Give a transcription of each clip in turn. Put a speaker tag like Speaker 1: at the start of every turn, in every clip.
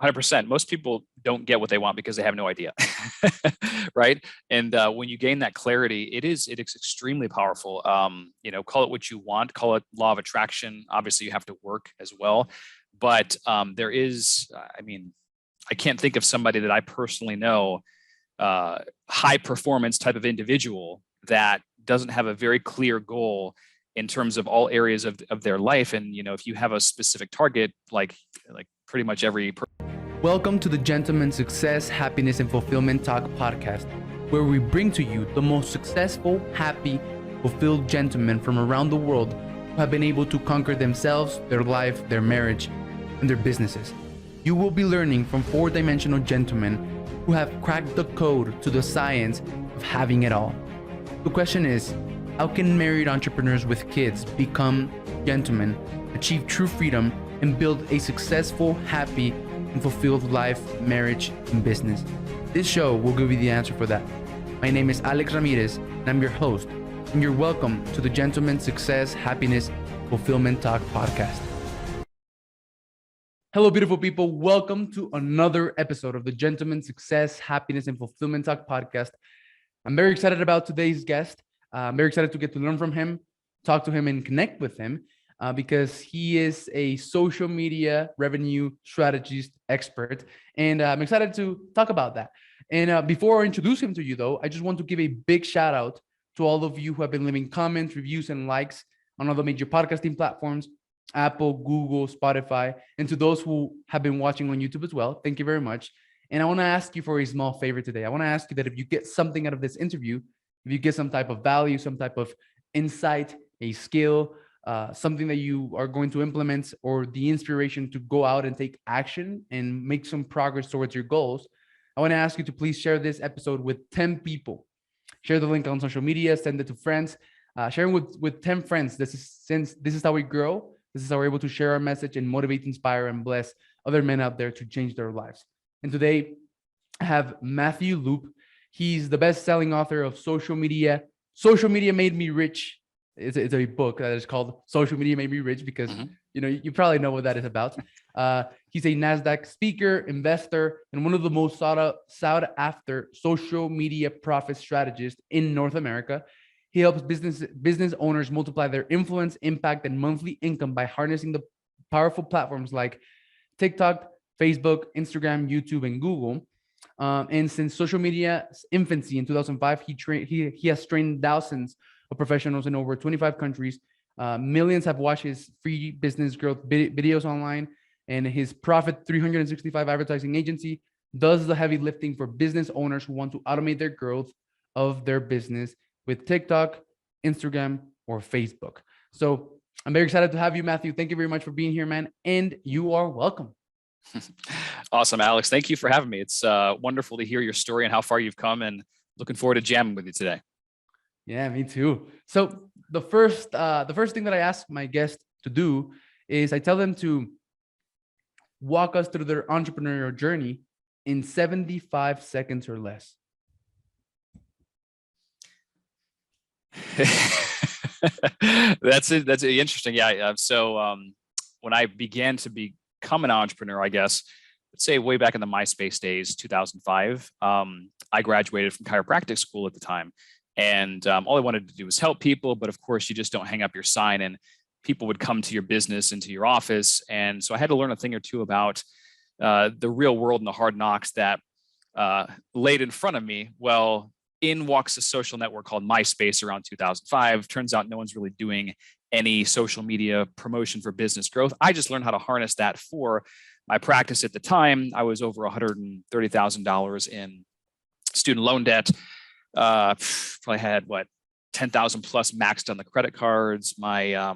Speaker 1: 100%. Most people don't get what they want because they have no idea, right? And when you gain that clarity, it is extremely powerful. Call it what you want, call it law of attraction. Obviously, you have to work as well, but there is, I can't think of somebody that I personally know, high performance type of individual that doesn't have a very clear goal in terms of all areas of their life. And, if you have a specific target, like pretty much every
Speaker 2: Welcome to the Gentleman Success, Happiness, and Fulfillment Talk podcast, where we bring to you the most successful, happy, fulfilled gentlemen from around the world who have been able to conquer themselves, their life, their marriage, and their businesses. You will be learning from four-dimensional gentlemen who have cracked the code to the science of having it all. The question is, how can married entrepreneurs with kids become gentlemen, achieve true freedom, and build a successful, happy, and fulfilled life, marriage, and business? This show will give you the answer for that. My name is Alex Ramirez, and I'm your host, and you're welcome to the Gentleman Success, Happiness, Fulfillment Talk podcast. Hello, beautiful people. Welcome to another episode of the Gentleman Success, Happiness, and Fulfillment Talk podcast. I'm very excited about today's guest. I'm very excited to get to learn from him, talk to him, and connect with him because he is a social media revenue strategist expert. And I'm excited to talk about that. And before I introduce him to you, though, I just want to give a big shout out to all of you who have been leaving comments, reviews, and likes on all the major podcasting platforms, Apple, Google, Spotify, and to those who have been watching on YouTube as well. Thank you very much. And I want to ask you for a small favor today. I want to ask you that if you get something out of this interview, if you get some type of value, some type of insight, a skill, something that you are going to implement, or the inspiration to go out and take action and make some progress towards your goals, I want to ask you to please share this episode with 10 people. Share the link on social media, send it to friends, share it with 10 friends. This is how we grow. This is how we're able to share our message and motivate, inspire, and bless other men out there to change their lives. And today I have Matthew Loop. He's the best-selling author of Social Media Made Me Rich. It's a book that is called Social Media Made Me Rich because you probably know what that is about. He's a NASDAQ speaker, investor, and one of the most sought after social media profit strategists in North America. He helps business owners multiply their influence, impact, and monthly income by harnessing the powerful platforms like TikTok, Facebook, Instagram, YouTube, and Google. And since social media's infancy in 2005, he has trained thousands of professionals in over 25 countries. Millions have watched his free business growth videos online, and his Profit 365 advertising agency does the heavy lifting for business owners who want to automate their growth of their business with TikTok, Instagram, or Facebook. So I'm very excited to have you, Matthew. Thank you very much for being here, man. And you are welcome.
Speaker 1: Awesome, Alex. Thank you for having me. It's wonderful to hear your story and how far you've come, and looking forward to jamming with you today.
Speaker 2: Yeah, me too. So the first thing that I ask my guests to do is I tell them to walk us through their entrepreneurial journey in 75 seconds or less.
Speaker 1: That's interesting. Yeah. So when I began to become an entrepreneur, I guess, let's say way back in the MySpace days, 2005, I graduated from chiropractic school at the time. And all I wanted to do was help people. But of course, you just don't hang up your sign and people would come to your business, into your office. And so I had to learn a thing or two about the real world and the hard knocks that laid in front of me. Well, in walks a social network called MySpace around 2005. Turns out no one's really doing any social media promotion for business growth. I just learned how to harness that for my practice at the time. I was over $130,000 in student loan debt. Probably had 10,000 plus maxed on the credit cards. I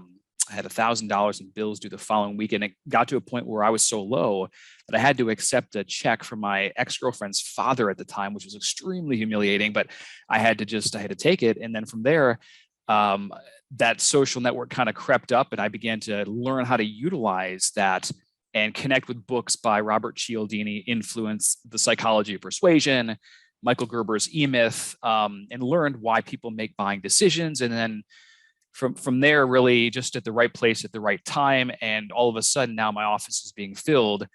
Speaker 1: had $1,000 in bills due the following week. And it got to a point where I was so low that I had to accept a check from my ex-girlfriend's father at the time, which was extremely humiliating, but I had to take it. And then from there, that social network kind of crept up and I began to learn how to utilize that and connect with books by Robert Cialdini, Influence, The Psychology of Persuasion, Michael Gerber's E-Myth, and learned why people make buying decisions. And then from there, really just at the right place at the right time. And all of a sudden now my office is being filled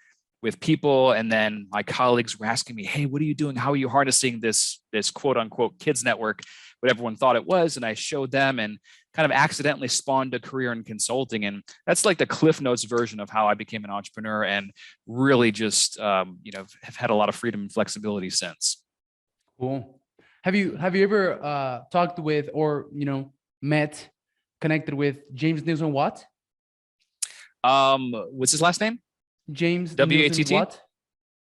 Speaker 1: with people. And then my colleagues were asking me, hey, what are you doing? How are you harnessing this quote unquote kids network, what everyone thought it was? And I showed them and kind of accidentally spawned a career in consulting. And that's like the Cliff Notes version of how I became an entrepreneur, and really just, have had a lot of freedom and flexibility since.
Speaker 2: Cool. Have you ever talked with, or connected with James Nielsen Watt?
Speaker 1: What's his last name?
Speaker 2: James
Speaker 1: W-A-T-T?
Speaker 2: Nielsen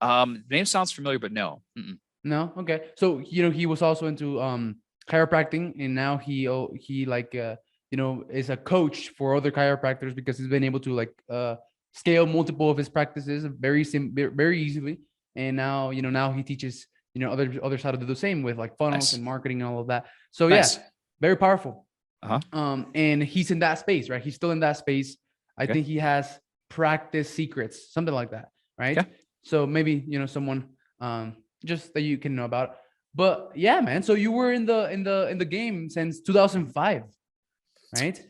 Speaker 2: Watt?
Speaker 1: Name sounds familiar, but no. Mm-mm.
Speaker 2: No. Okay. So he was also into chiropractic, and now he is a coach for other chiropractors because he's been able to scale multiple of his practices very easily. And now he teaches others how to do the same with like funnels
Speaker 1: Nice.
Speaker 2: and marketing and all of that. So
Speaker 1: Nice.
Speaker 2: yeah, very powerful.
Speaker 1: Uh-huh.
Speaker 2: And he's in that space, right? He's still in that space. I think he has practice secrets, something like that, right?
Speaker 1: Yeah.
Speaker 2: So maybe someone just that you can know about. But yeah, man. So you were in the game since 2005, right?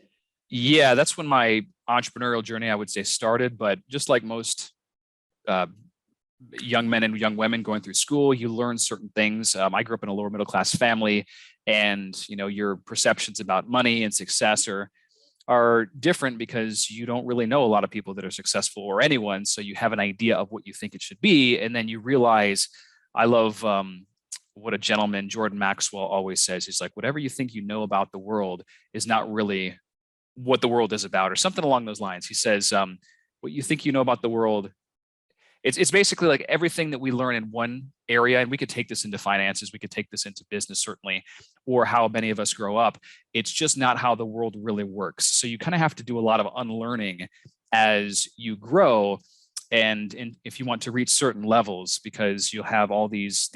Speaker 1: Yeah, that's when my entrepreneurial journey, I would say, started. But just like most young men and young women going through school, you learn certain things. I grew up in a lower middle class family, and your perceptions about money and success are different because you don't really know a lot of people that are successful, or anyone. So you have an idea of what you think it should be, and then you realize, I love what a gentleman, Jordan Maxwell, always says. He's like, whatever you think you know about the world is not really what the world is about, or something along those lines. He says, what you think you know about the world, it's basically like everything that we learn in one area, and we could take this into finances, we could take this into business, certainly, or how many of us grow up. It's just not how the world really works. So you kind of have to do a lot of unlearning as you grow, and if you want to reach certain levels, because you'll have all these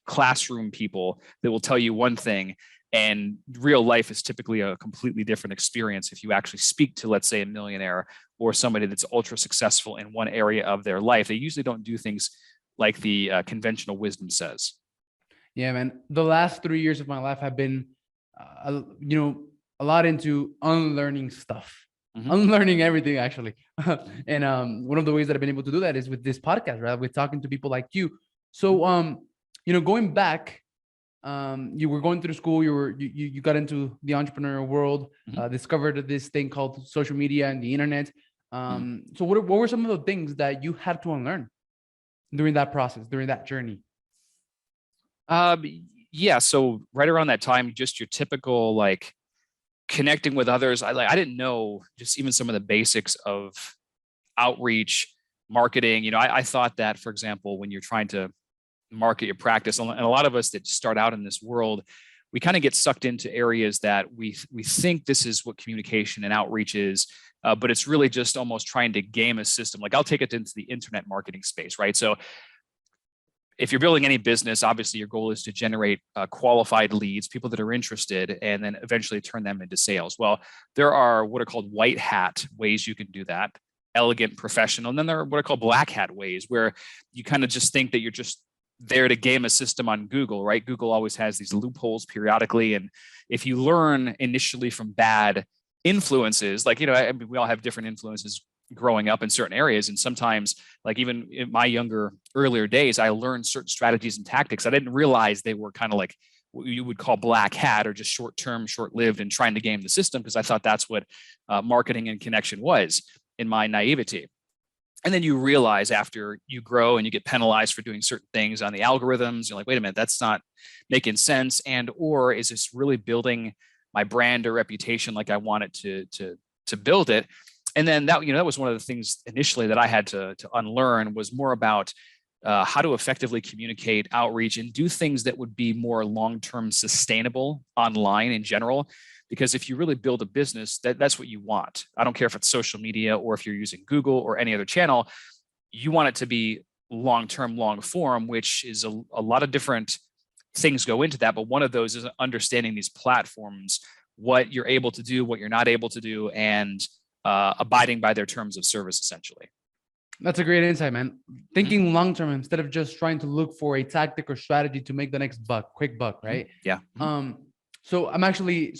Speaker 1: classroom people that will tell you one thing, and real life is typically a completely different experience if you actually speak to, let's say, a millionaire or somebody that's ultra successful in one area of their life. They usually don't do things like the conventional wisdom says.
Speaker 2: Yeah, man. The last 3 years of my life have been, a lot into unlearning stuff, unlearning everything, actually. And one of the ways that I've been able to do that is with this podcast, right? With talking to people like you. So, going back, you were going through school, you got into the entrepreneurial world, discovered this thing called social media and the internet. So what were some of the things that you had to unlearn during that process, during that journey?
Speaker 1: Yeah. So right around that time, just your typical like connecting with others. I didn't know just even some of the basics of outreach, marketing. I thought that, for example, when you're trying to market your practice, and a lot of us that start out in this world, we kind of get sucked into areas that we think this is what communication and outreach is, but it's really just almost trying to game a system. Like, I'll take it into the internet marketing space, right? So if you're building any business, obviously your goal is to generate qualified leads, people that are interested, and then eventually turn them into sales. Well, there are what are called white hat ways you can do that, elegant, professional, and then there are what are called black hat ways, where you kind of just think that you're just there to game a system on Google, right? Google always has these loopholes periodically. And if you learn initially from bad influences, like, I mean, we all have different influences growing up in certain areas. And sometimes, like even in my earlier days, I learned certain strategies and tactics. I didn't realize they were kind of like what you would call black hat, or just short-term, short-lived, and trying to game the system, because I thought that's what marketing and connection was in my naivety. And then you realize after you grow and you get penalized for doing certain things on the algorithms, you're like, wait a minute, that's not making sense. Or is this really building my brand or reputation like I want it to build it? And then that was one of the things initially that I had to unlearn, was more about how to effectively communicate, outreach, and do things that would be more long-term sustainable online in general. Because if you really build a business, that's what you want. I don't care if it's social media or if you're using Google or any other channel, you want it to be long-term, long form, which is a lot of different things go into that. But one of those is understanding these platforms, what you're able to do, what you're not able to do, and abiding by their terms of service, essentially.
Speaker 2: That's a great insight, man. Thinking long-term instead of just trying to look for a tactic or strategy to make the next quick buck, right?
Speaker 1: Yeah.
Speaker 2: So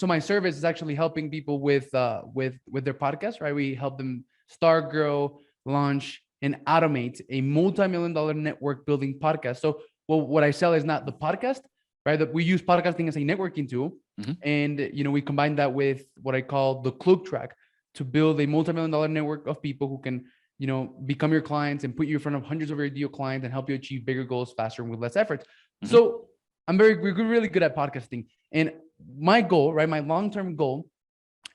Speaker 2: my service is actually helping people with their podcast, right? We help them start, grow, launch, and automate a multi-million-dollar network building podcast. So, well, what I sell is not the podcast, right? That we use podcasting as a networking tool, and we combine that with what I call the Klug track to build a multi-million-dollar network of people who can, become your clients and put you in front of hundreds of your ideal clients and help you achieve bigger goals faster and with less effort. So we're really good at podcasting. And my goal, right, my long-term goal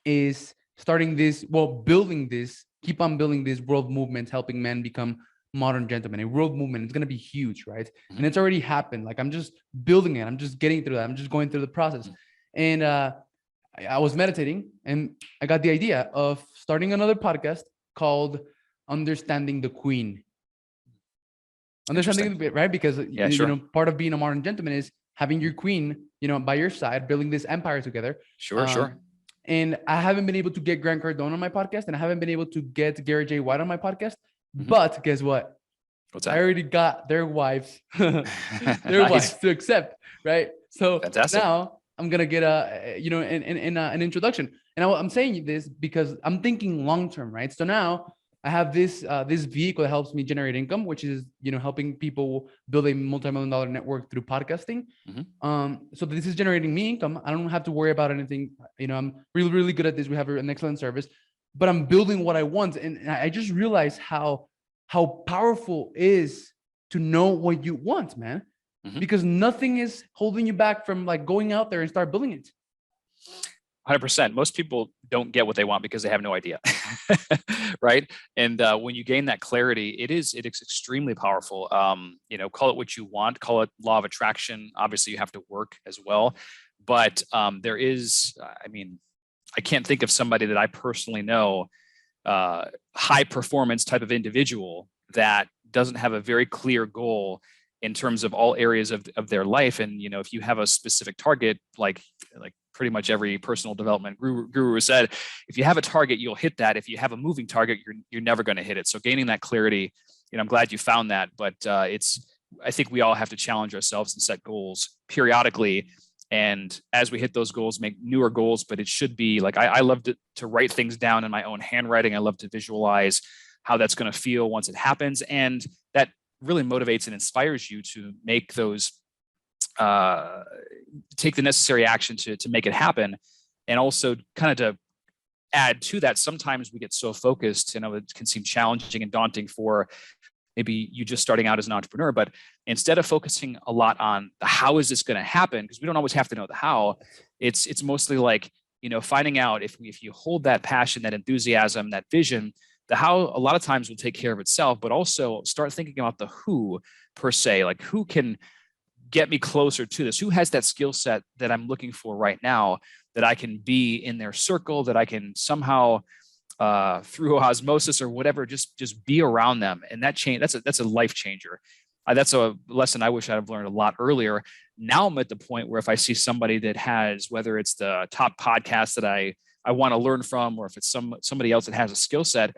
Speaker 2: is building this, keep on building this world movement, helping men become modern gentlemen. A world movement. It's going to be huge, right? And it's already happened. Like, I'm just building it. I'm just getting through that. I'm just going through the process. And I was meditating and I got the idea of starting another podcast called Understanding the Queen. Understanding, right? Because part of being a modern gentleman is having your queen, by your side, building this empire together.
Speaker 1: Sure.
Speaker 2: And I haven't been able to get Grant Cardone on my podcast, and I haven't been able to get Gary J. White on my podcast. But guess what?
Speaker 1: What's that?
Speaker 2: I already got their wives, wives to accept, right? So
Speaker 1: fantastic.
Speaker 2: Now I'm gonna get an introduction, and I'm saying this because I'm thinking long term, right? So now I have this vehicle that helps me generate income, which is helping people build a multi-million-dollar network through podcasting. So this is generating me income. I don't have to worry about anything. I'm really, really good at this. We have an excellent service, but I'm building what I want, and I just realized how powerful it is to know what you want, man. Because nothing is holding you back from like going out there and start building it.
Speaker 1: 100%. Most people don't get what they want because they have no idea, right? And when you gain that clarity, it is extremely powerful. Call it what you want, call it law of attraction. Obviously, you have to work as well, but there is, I can't think of somebody that I personally know, high performance type of individual that doesn't have a very clear goal in terms of all areas of their life. And, if you have a specific target, like pretty much every personal development guru said, if you have a target, you'll hit that. If you have a moving target, you're never going to hit it. So gaining that clarity, I'm glad you found that, but I think we all have to challenge ourselves and set goals periodically. And as we hit those goals, make newer goals, but it should be like, I love to write things down in my own handwriting. I love to visualize how that's going to feel once it happens. And that really motivates and inspires you to make those, take the necessary action to make it happen. And also kind of to add to that, sometimes we get so focused, it can seem challenging and daunting for maybe you just starting out as an entrepreneur, but instead of focusing a lot on the how is this going to happen, because we don't always have to know the how, it's mostly like, finding out if you hold that passion, that enthusiasm, that vision, the how a lot of times will take care of itself, but also start thinking about the who per se, like who can get me closer to this, who has that skill set that I'm looking for right now, that I can be in their circle, that I can somehow through osmosis or whatever, just be around them. And that's a life changer. That's a lesson I wish I'd have learned a lot earlier. Now I'm at the point where if I see somebody that has, whether it's the top podcast that I want to learn from, or if it's somebody else that has a skill set,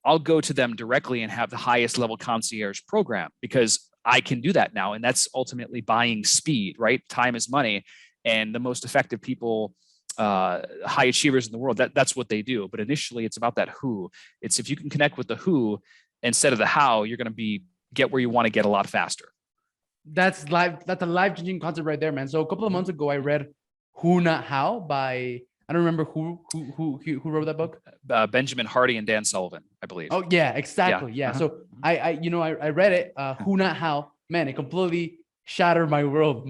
Speaker 1: I'll go to them directly and have the highest level concierge program, because I can do that now. And that's ultimately buying speed, right? Time is money. And the most effective people, high achievers in the world, that's what they do. But initially it's about that who. It's if you can connect with the who instead of the how, you're going to get where you want to get a lot faster.
Speaker 2: That's a life-changing concept right there, man. So a couple of months ago, I read Who Not How by, I don't remember who wrote that book.
Speaker 1: Benjamin Hardy and Dan Sullivan, I believe.
Speaker 2: Oh yeah, exactly. Yeah. So I read it. Who Not How. Man, it completely shattered my world,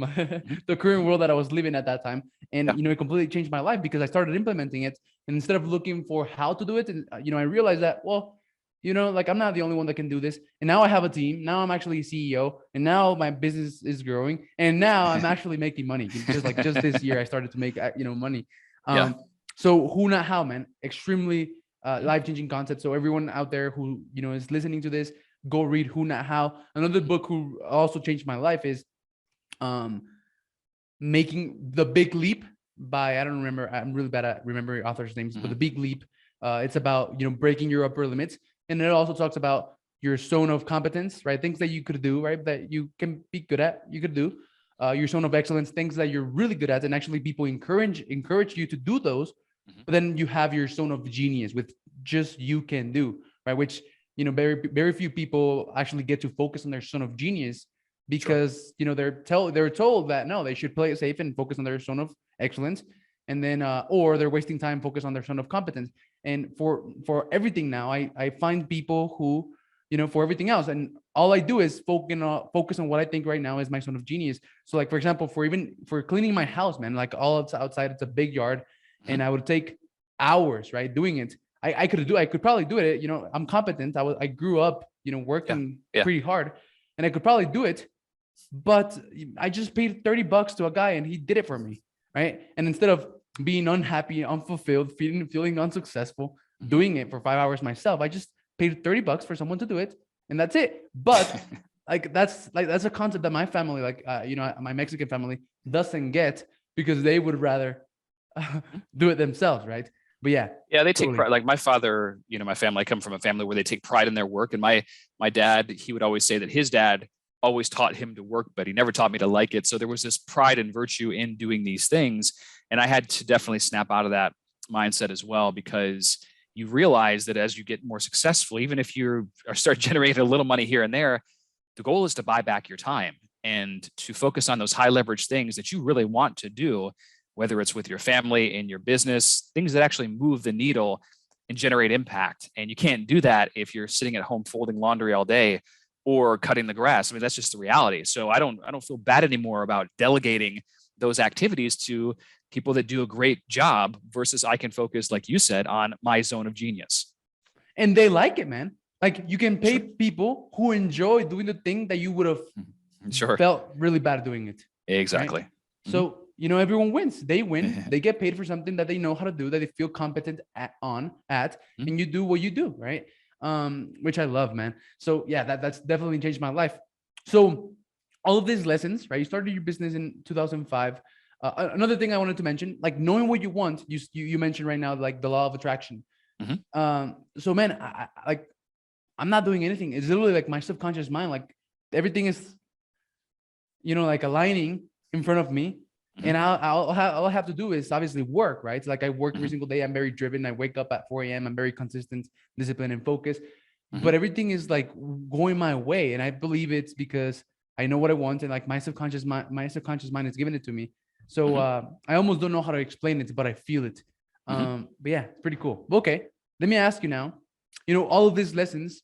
Speaker 2: the current world that I was living at that time, and it completely changed my life because I started implementing it. And instead of looking for how to do it, and I realized that like I'm not the only one that can do this. And now I have a team. Now I'm actually a CEO, and now my business is growing, and now I'm actually making money. Just this year, I started to make money. So Who Not How, man, extremely life-changing concept. So everyone out there who is listening to this, go read Who Not How. Another book who also changed my life is Making the Big Leap by, I don't remember, I'm really bad at remembering authors' names, but The Big Leap. It's about breaking your upper limits, and it also talks about your zone of competence, right? Things that you could do, right? That you can be good at, you could do. Your zone of excellence, things that you're really good at, and actually people encourage you to do those. But then you have your zone of genius, with just you can do, right? Which very few people actually get to focus on their zone of genius because they're told that no, they should play it safe and focus on their zone of excellence, and then or they're wasting time focus on their zone of competence. And for everything now, I find people who for everything else, and all I do is focus on what I think right now is my zone of genius. So like, for example, for cleaning my house, man, like all outside, it's a big yard, and I would take hours, right, doing it. I could probably do it. I'm competent. I grew up, working pretty hard, and I could probably do it, but I just paid $30 to a guy and he did it for me. Right. And instead of being unhappy, unfulfilled, feeling unsuccessful, doing it for 5 hours myself, I just paid $30 for someone to do it. And that's it. But that's a concept that my family, my Mexican family doesn't get, because they would rather do it themselves. Right. But yeah,
Speaker 1: they take pride. Like my father, my family, I come from a family where they take pride in their work. And my dad, he would always say that his dad always taught him to work, but he never taught me to like it. So there was this pride and virtue in doing these things. And I had to definitely snap out of that mindset as well, because you realize that as you get more successful, even if you start generating a little money here and there, the goal is to buy back your time and to focus on those high leverage things that you really want to do, whether it's with your family and your business, things that actually move the needle and generate impact. And you can't do that if you're sitting at home folding laundry all day or cutting the grass. I mean, that's just the reality. So I don't feel bad anymore about delegating those activities to people that do a great job versus I can focus, like you said, on my zone of genius.
Speaker 2: And they like it, man. Like you can pay people who enjoy doing the thing that you would have felt really bad doing it.
Speaker 1: Exactly.
Speaker 2: Right? So, everyone wins. They win. They get paid for something that they know how to do, that they feel competent at, and you do what you do, right? Which I love, man. So yeah, that's definitely changed my life. So all of these lessons, right? You started your business in 2005. Another thing I wanted to mention, like knowing what you want, you mentioned right now, like the law of attraction. So man, I'm not doing anything. It's literally like my subconscious mind, like everything is, like aligning in front of me. And all I have to do is obviously work, right? It's like I work every single day. I'm very driven. I wake up at 4 a.m. I'm very consistent, disciplined, and focused. But everything is like going my way. And I believe it's because I know what I want. And like my subconscious mind is giving it to me. So I almost don't know how to explain it, but I feel it. But yeah, it's pretty cool. Okay, let me ask you now, all of these lessons,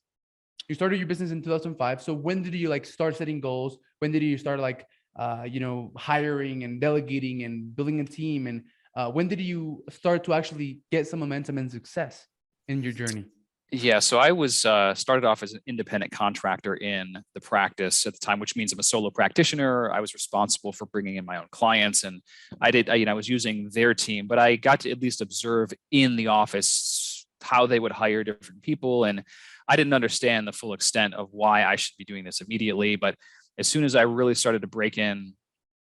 Speaker 2: you started your business in 2005. So when did you like start setting goals? When did you start like hiring and delegating and building a team? And when did you start to actually get some momentum and success in your journey?
Speaker 1: Yeah, so I was started off as an independent contractor in the practice at the time, which means I'm a solo practitioner. I was responsible for bringing in my own clients, and I was using their team, but I got to at least observe in the office how they would hire different people, and I didn't understand the full extent of why I should be doing this immediately. But as soon as I really started to break in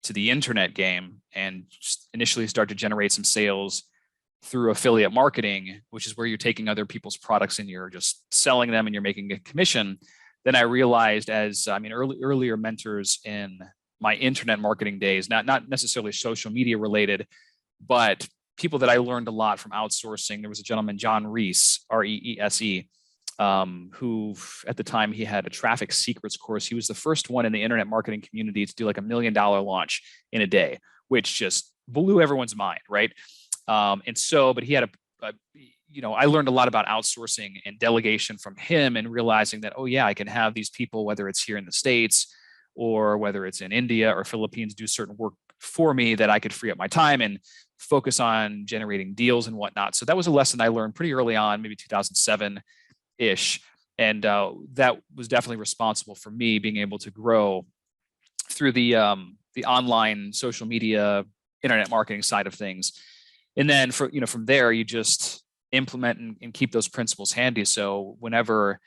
Speaker 1: to the internet game and initially start to generate some sales through affiliate marketing, which is where you're taking other people's products and you're just selling them and you're making a commission, then I realized earlier mentors in my internet marketing days, not necessarily social media related, but people that I learned a lot from outsourcing. There was a gentleman, John Reese, Reese, who at the time he had a traffic secrets course. He was the first one in the internet marketing community to do like $1 million launch in a day, which just blew everyone's mind, right? But he had I learned a lot about outsourcing and delegation from him, and realizing that, oh yeah, I can have these people, whether it's here in the States or whether it's in India or Philippines, do certain work for me that I could free up my time and focus on generating deals and whatnot. So that was a lesson I learned pretty early on, maybe 2007-ish. And that was definitely responsible for me being able to grow through the online social media, internet marketing side of things. And then from there, you just implement and keep those principles handy. So whenever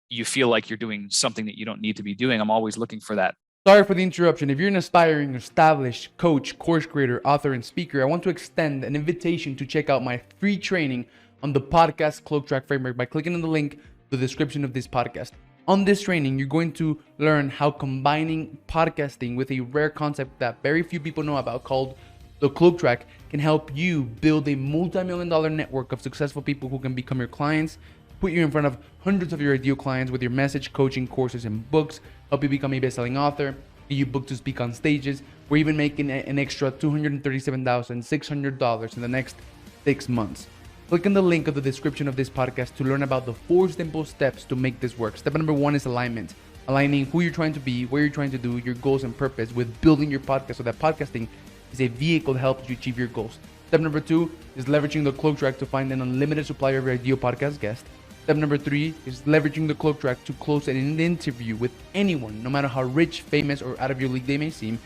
Speaker 1: you feel like you're doing something that you don't need to be doing, I'm always looking for that.
Speaker 2: Sorry for the interruption. If you're an aspiring, established coach, course creator, author, and speaker, I want to extend an invitation to check out my free training on the podcast Cloak Track Framework by clicking on the link in the description of this podcast. On this training, you're going to learn how combining podcasting with a rare concept that very few people know about called the Cloak Track can help you build a multi-million-dollar network of successful people who can become your clients, put you in front of hundreds of your ideal clients with your message, coaching, courses, and books, help you become a best-selling author, get you booked to speak on stages. We're even making an extra $237,600 in the next 6 months. Click on the link of the description of this podcast to learn about the 4 simple steps to make this work. Step number 1 is alignment. Aligning who you're trying to be, what you're trying to do, your goals and purpose with building your podcast so that podcasting is a vehicle that helps you achieve your goals. Step number 2 is leveraging the cloak track to find an unlimited supply of your ideal podcast guest. Step number 3 is leveraging the cloak track to close an interview with anyone, no matter how rich, famous, or out of your league they may seem.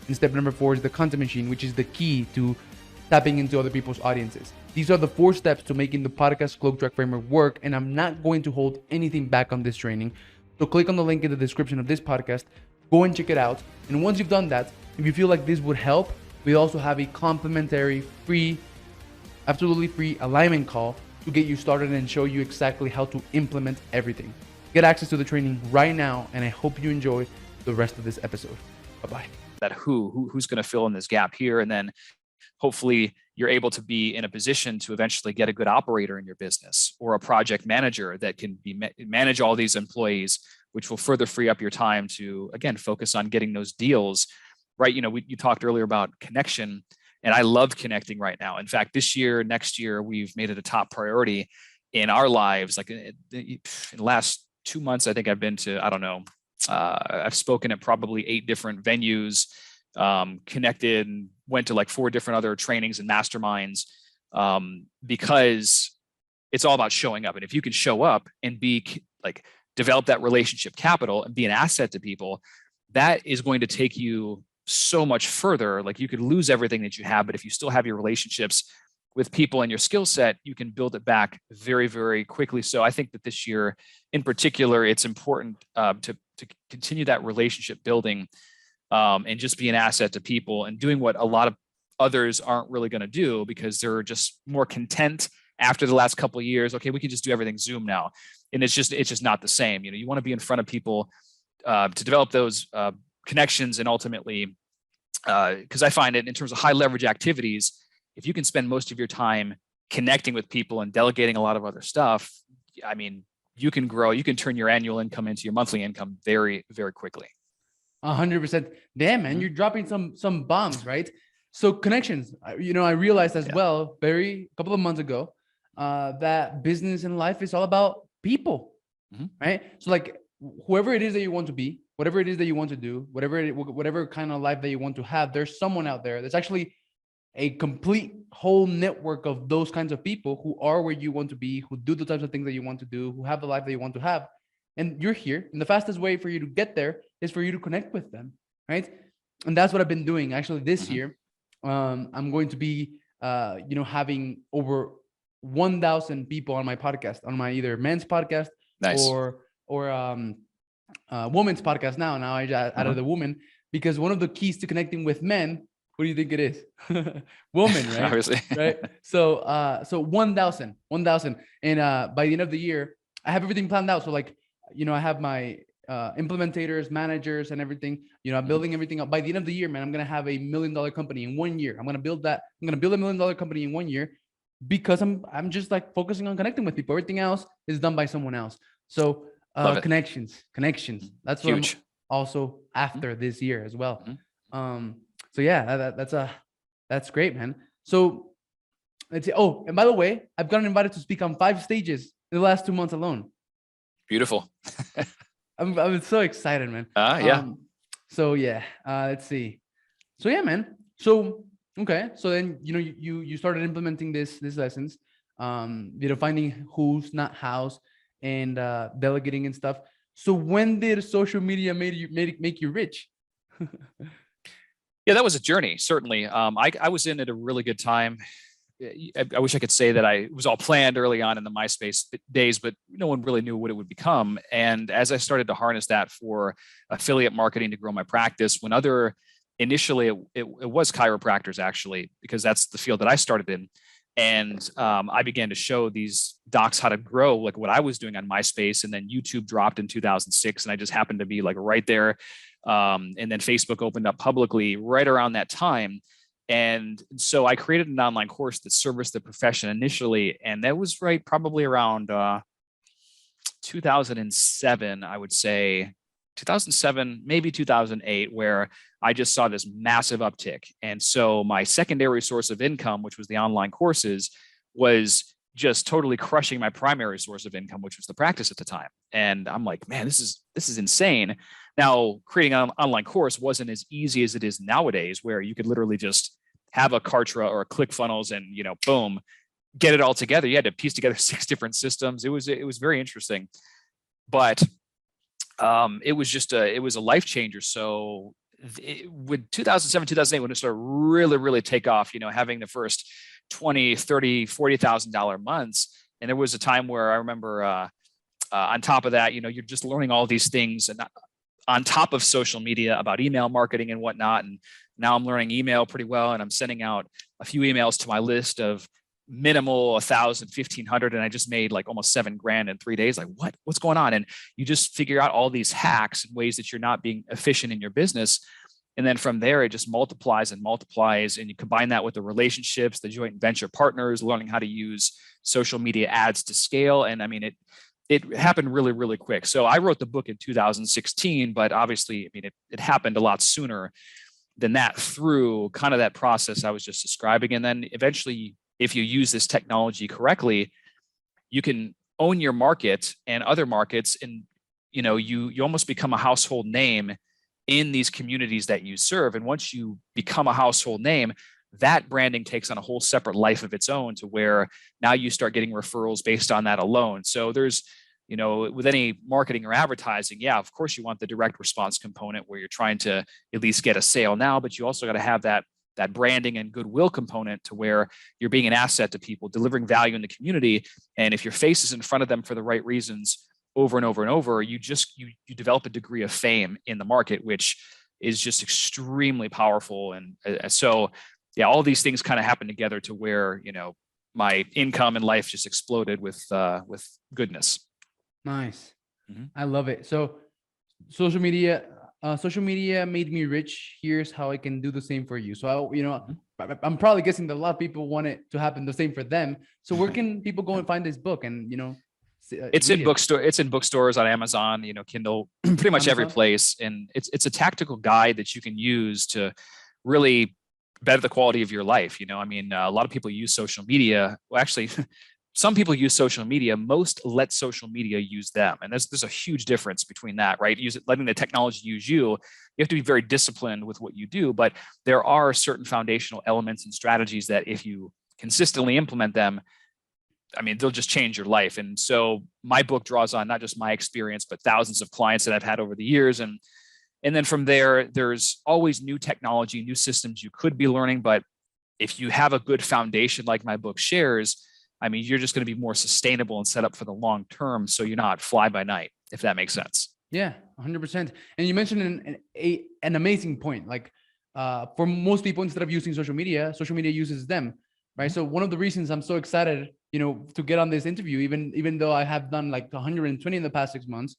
Speaker 2: And step number 4 is the content machine, which is the key to tapping into other people's audiences. These are the 4 steps to making the podcast cloak track framework work, and I'm not going to hold anything back on this training. So click on the link in the description of this podcast, go and check it out. And once you've done that, if you feel like this would help, we also have a complimentary, free, absolutely free alignment call to get you started and show you exactly how to implement everything. Get access to the training right now, and I hope you enjoy the rest of this episode. Bye-bye.
Speaker 1: That who's going to fill in this gap here, and then hopefully you're able to be in a position to eventually get a good operator in your business or a project manager that can manage all these employees, which will further free up your time to, again, focus on getting those deals, right? You talked earlier about connection, and I love connecting right now. In fact, this year, next year, we've made it a top priority in our lives. Like in the last 2 months, I think I've been to, I don't know, I've spoken at probably 8 different venues, connected, and went to like 4 different other trainings and masterminds, because it's all about showing up. And if you can show up and develop that relationship capital and be an asset to people, that is going to take you so much further. Like, you could lose everything that you have, but if you still have your relationships with people and your skill set, you can build it back very, very quickly. So I think that this year in particular, it's important to continue that relationship building, and just be an asset to people, and doing what a lot of others aren't really going to do because they're just more content after the last couple of years. Okay, we can just do everything Zoom now. And it's just not the same. You want to be in front of people to develop those connections, and ultimately, because I find it in terms of high leverage activities, if you can spend most of your time connecting with people and delegating a lot of other stuff, I mean, you can grow, you can turn your annual income into your monthly income very, very quickly.
Speaker 2: 100%. Damn, man, you're dropping some bombs, right? So connections, I realized as well, a couple of months ago, that business and life is all about people, right? So like, whoever it is that you want to be, whatever it is that you want to do, whatever kind of life that you want to have, there's someone out there that's actually a complete whole network of those kinds of people who are where you want to be, who do the types of things that you want to do, who have the life that you want to have. And you're here. And the fastest way for you to get there is for you to connect with them, right? And that's what I've been doing. Actually, this year, I'm going to be, having over 1,000 people on my podcast, on my either men's podcast or women's podcast. Now I just added the woman, because one of the keys to connecting with men, what do you think it is? Woman, right?
Speaker 1: Obviously.
Speaker 2: Right. So 1,000. And by the end of the year, I have everything planned out. So like, I have my implementators, managers, and everything. I'm building everything up. By the end of the year, man, I'm gonna have $1 million company in 1 year. I'm gonna build $1 million company in 1 year, because I'm just like focusing on connecting with people. Everything else is done by someone else. So connections. That's what I'm also after this year as well. So yeah, that's great, man. So let's see. Oh, and by the way, I've gotten invited to speak on 5 stages in the last 2 months alone.
Speaker 1: Beautiful.
Speaker 2: I'm so excited, man.
Speaker 1: Yeah.
Speaker 2: So yeah, let's see. So yeah, man. So okay. So then you started implementing these lessons, finding who's not hows, and delegating and stuff. So when did social media make you rich?
Speaker 1: Yeah, that was a journey, certainly. I was in at a really good time. I wish I could say that it was all planned early on in the MySpace days, but no one really knew what it would become. And as I started to harness that for affiliate marketing to grow my practice, initially it was chiropractors, actually, because that's the field that I started in. And I began to show these docs how to grow, like what I was doing on MySpace. And then YouTube dropped in 2006, and I just happened to be like right there. And then Facebook opened up publicly right around that time. And so I created an online course that serviced the profession initially. And that was probably around 2007, I would say 2007, maybe 2008, where I just saw this massive uptick. And so my secondary source of income, which was the online courses, was just totally crushing my primary source of income, which was the practice at the time. And I'm like, man, this is insane. Now, creating an online course wasn't as easy as it is nowadays, where you could literally just have a Kartra or a ClickFunnels and, boom, get it all together. You had to piece together 6 different systems. It was very interesting, but it was a life changer. So with 2007, 2008, when it started really take off, having the first 20, 30, $40,000 months. And there was a time where I remember on top of that, you're just learning all these things and on top of social media about email marketing and whatnot. And now I'm learning email pretty well. And I'm sending out a few emails to my list of minimal 1,000, 1,500. And I just made like almost $7,000 in 3 days. Like what's going on? And you just figure out all these hacks and ways that you're not being efficient in your business. And then from there, it just multiplies and multiplies. And you combine that with the relationships, the joint venture partners, learning how to use social media ads to scale. And I mean, it happened really quick. So I wrote the book in 2016, but obviously, I mean, it happened a lot sooner than that through kind of that process I was just describing. And then eventually, if you use this technology correctly, you can own your market and other markets. And, you almost become a household name in these communities that you serve. And once you become a household name, that branding takes on a whole separate life of its own, to where now you start getting referrals based on that alone. So there's, with any marketing or advertising, yeah, of course you want the direct response component where you're trying to at least get a sale now, but you also got to have that branding and goodwill component to where you're being an asset to people, delivering value in the community. And if your face is in front of them for the right reasons over and over and over, you develop a degree of fame in the market, which is just extremely powerful. And so, yeah, all these things kind of happen together to where, my income and life just exploded with goodness.
Speaker 2: Nice. Mm-hmm. I love it. So social media made me rich. Here's how I can do the same for you. So I'm probably guessing that a lot of people want it to happen the same for them. So where can people go and find this book? And,
Speaker 1: it's in bookstores on Amazon, Kindle, pretty much every place. And it's a tactical guide that you can use to really better the quality of your life. I mean, a lot of people use social media. Well, actually, some people use social media. Most let social media use them. And there's a huge difference between that, right? Letting the technology use you. You have to be very disciplined with what you do, but there are certain foundational elements and strategies that if you consistently implement them, I mean, they'll just change your life. And so my book draws on not just my experience, but thousands of clients that I've had over the years. And then from there, there's always new technology, new systems you could be learning. But if you have a good foundation, like my book shares, I mean, you're just going to be more sustainable and set up for the long term. So you're not fly by night, if that makes sense.
Speaker 2: Yeah, 100%. And you mentioned an amazing point. Like for most people, instead of using social media uses them, right? So one of the reasons I'm so excited, to get on this interview, even though I have done like 120 in the past 6 months,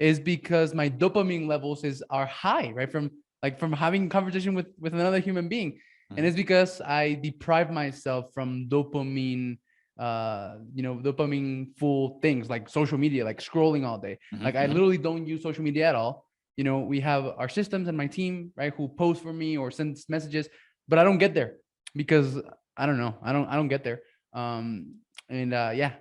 Speaker 2: is because my dopamine levels are high, right? From having conversation with another human being. And it's because I deprive myself from dopamine, dopamine full things like social media, like scrolling all day. Like I literally don't use social media at all. We have our systems and my team, right, who post for me or sends messages, but I don't get there because I don't know. I don't get there.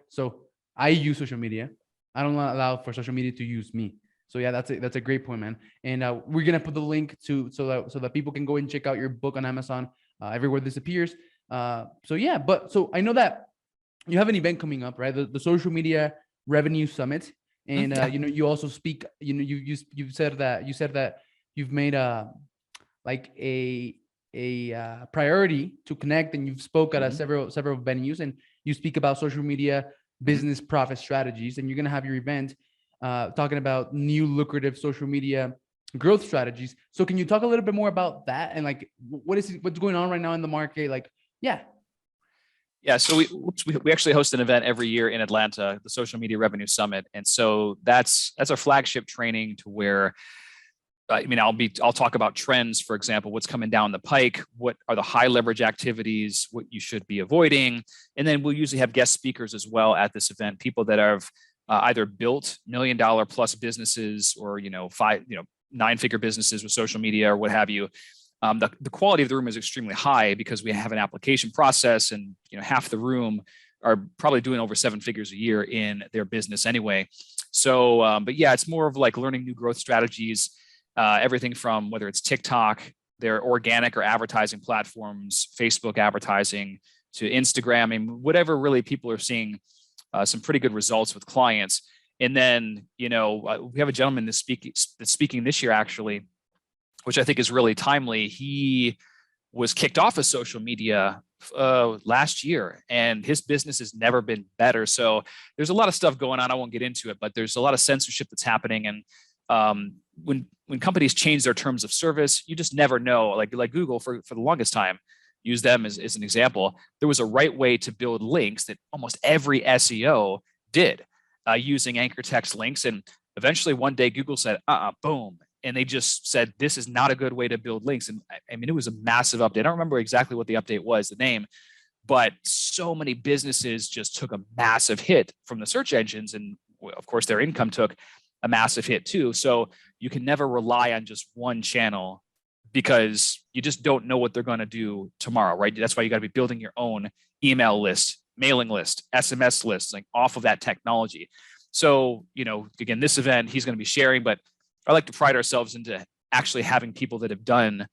Speaker 2: So I use social media. I don't allow for social media to use me. So yeah, that's a great point, man. And we're gonna put the link so that people can go and check out your book on Amazon everywhere this appears. So I know that you have an event coming up, right? The Social Media Revenue Summit, and you also speak. You said that you've made a priority to connect, and you've spoke at several venues, and you speak about social media business profit strategies, and you're going to have your event talking about new lucrative social media growth strategies. So can you talk a little bit more about that and like what's going on right now in the market?
Speaker 1: So we actually host an event every year in Atlanta, the Social Media Revenue Summit, and so that's our flagship training to where I'll talk about trends, for example, what's coming down the pike, what are the high leverage activities, what you should be avoiding. And then we'll usually have guest speakers as well at this event, people that have either built $1 million plus businesses or, nine-figure businesses with social media or what have you. The quality of the room is extremely high because we have an application process, and half the room are probably doing over 7 figures a year in their business anyway. So, but yeah, it's more of like learning new growth strategies, everything from whether it's TikTok, their organic or advertising platforms, Facebook advertising, to Instagram, and whatever really people are seeing some pretty good results with clients. And then, we have a gentleman that's speaking this year, actually, which I think is really timely. He was kicked off of social media last year, and his business has never been better. So there's a lot of stuff going on. I won't get into it, but there's a lot of censorship that's happening. And when companies change their terms of service, you just never know. Like Google for the longest time, use them as an example. There was a right way to build links that almost every SEO did using anchor text links. And eventually one day Google said, boom. And they just said, this is not a good way to build links. And I mean, it was a massive update. I don't remember exactly what the update was, the name, but so many businesses just took a massive hit from the search engines. And of course, their income took a massive hit too. So you can never rely on just one channel because you just don't know what they're going to do tomorrow, right? That's why you got to be building your own email list, mailing list, SMS lists, like off of that technology. So, again, this event he's going to be sharing, but I like to pride ourselves into actually having people that have done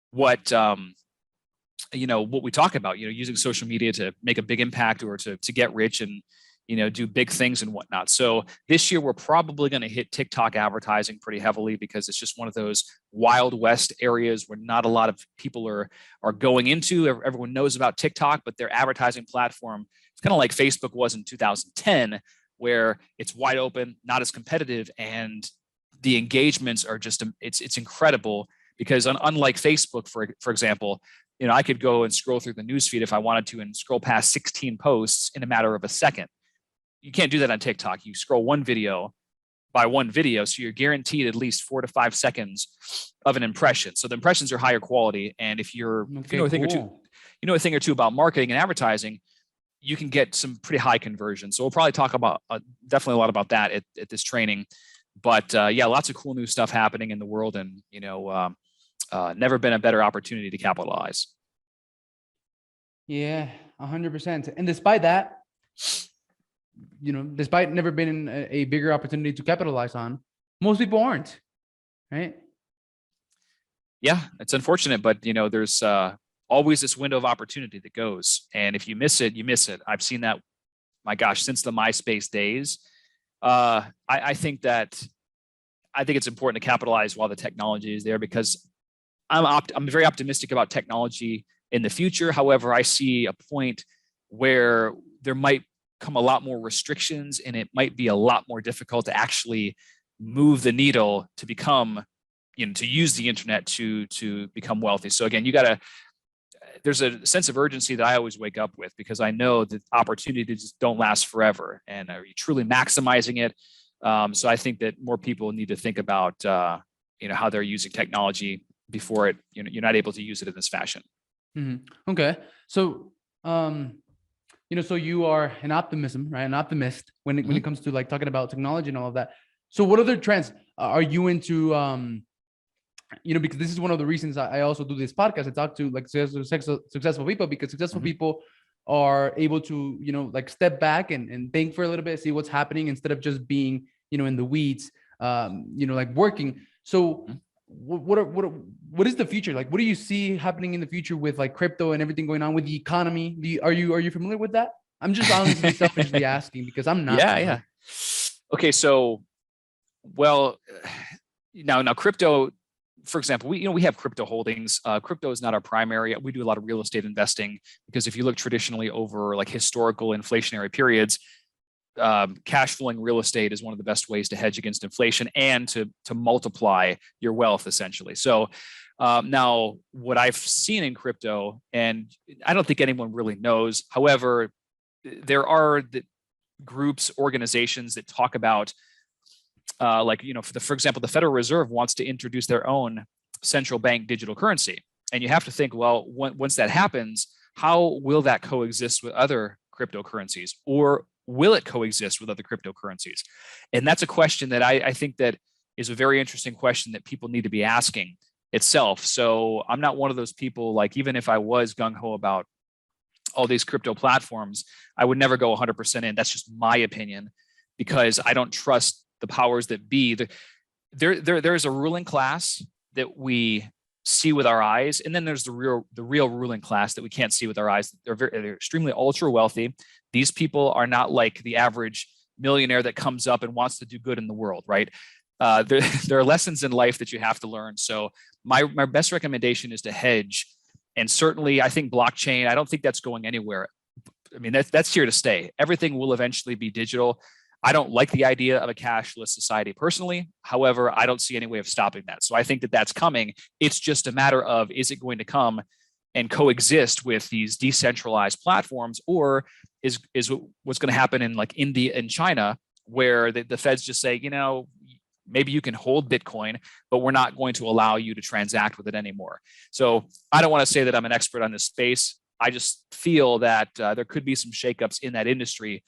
Speaker 1: what, what we talk about, using social media to make a big impact or to get rich and, do big things and whatnot. So this year we're probably going to hit TikTok advertising pretty heavily because it's just one of those Wild West areas where not a lot of people are going into. Everyone knows about TikTok, but their advertising platform, it's kind of like Facebook was in 2010, where it's wide open, not as competitive, and the engagements are just, it's incredible because unlike Facebook, for example, I could go and scroll through the newsfeed if I wanted to and scroll past 16 posts in a matter of a second. You can't do that on TikTok. You scroll one video by one video, so you're guaranteed at least 4 to 5 seconds of an impression. So the impressions are higher quality, and if you know a thing or two about marketing and advertising, you can get some pretty high conversion. So we'll probably talk about definitely a lot about that at this training. But yeah, lots of cool new stuff happening in the world, and never been a better opportunity to capitalize.
Speaker 2: Yeah, 100%. And despite that, despite never being a bigger opportunity to capitalize on, most people aren't, right?
Speaker 1: Yeah, it's unfortunate, but there's always this window of opportunity that goes, and if you miss it, you miss it. I've seen that, my gosh, since the MySpace days. I think it's important to capitalize while the technology is there because I'm very optimistic about technology in the future. However, I see a point where there might come a lot more restrictions, and it might be a lot more difficult to actually move the needle to become, to use the internet to become wealthy. So again, there's a sense of urgency that I always wake up with because I know that opportunities don't last forever, and are you truly maximizing it? So I think that more people need to think about, how they're using technology before you're not able to use it in this fashion.
Speaker 2: Mm-hmm. Okay. So, so you are an optimist when it comes to like talking about technology and all of that. So what other trends are you into? Because this is one of the reasons I also do this podcast. I talk to like successful people because successful people are able to, like step back and think for a little bit, see what's happening instead of just being, in the weeds, like working. So what is the future? Like, what do you see happening in the future with like crypto and everything going on with the economy? Are you familiar with that? I'm just honestly selfishly asking because I'm not.
Speaker 1: Yeah. Okay. So, well, now crypto, for example, we have crypto holdings. Crypto is not our primary. We do a lot of real estate investing because if you look traditionally over like historical inflationary periods, cash flowing real estate is one of the best ways to hedge against inflation and to multiply your wealth essentially. So now what I've seen in crypto, and I don't think anyone really knows, however, there are the groups, organizations that talk about for example, the Federal Reserve wants to introduce their own central bank digital currency. And you have to think, well, once that happens, how will that coexist with other cryptocurrencies? Or will it coexist with other cryptocurrencies? And that's a question that I think that is a very interesting question that people need to be asking itself. So I'm not one of those people, like, even if I was gung-ho about all these crypto platforms, I would never go 100% in. That's just my opinion, because I don't trust the powers that be. There's a ruling class that we see with our eyes, and then there's the real ruling class that we can't see with our eyes. They're extremely ultra wealthy. These people are not like the average millionaire that comes up and wants to do good in the world, right? There are lessons in life that you have to learn. So my best recommendation is to hedge. And certainly, I think blockchain, I don't think that's going anywhere. I mean, that's here to stay. Everything will eventually be digital. I don't like the idea of a cashless society personally. However, I don't see any way of stopping that. So I think that that's coming. It's just a matter of, is it going to come and coexist with these decentralized platforms, or is what's going to happen in like India and China, where the feds just say, maybe you can hold Bitcoin, but we're not going to allow you to transact with it anymore. So I don't want to say that I'm an expert on this space. I just feel that there could be some shakeups in that industry.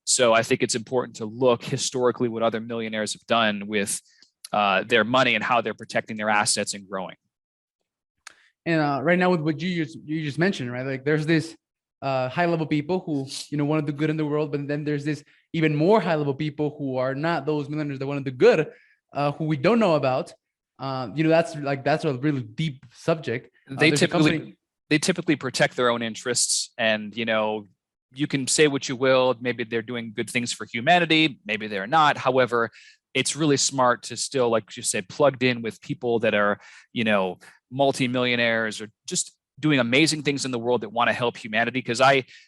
Speaker 1: So I think it's important to look historically what other millionaires have done with their money and how they're protecting their assets and growing.
Speaker 2: And right now, with what you just mentioned, right? Like, there's this high level people who want to do good in the world, but then there's this even more high level people who are not those millionaires that want to do good, who we don't know about. That's a really deep subject.
Speaker 1: They typically protect their own interests, and you can say what you will. Maybe they're doing good things for humanity, maybe they're not. However, it's really smart to still, like you said, plugged in with people that are multimillionaires or just doing amazing things in the world that want to help humanity. Because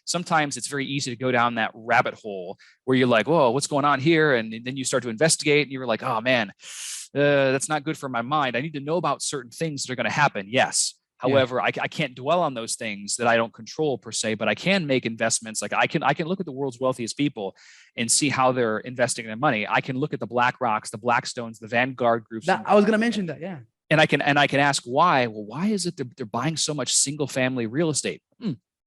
Speaker 1: sometimes it's very easy to go down that rabbit hole where you're like, whoa, what's going on here? And then you start to investigate and you're like, oh man, that's not good for my mind. I need to know about certain things that are going to happen. Yes. However, I can't dwell on those things that I don't control per se, but I can make investments. Like I can look at the world's wealthiest people and see how they're investing their money. I can look at the BlackRocks, the Blackstones, the Vanguard groups.
Speaker 2: I was going to mention that. Yeah.
Speaker 1: And I can ask why. Well, why is it they're buying so much single family real estate?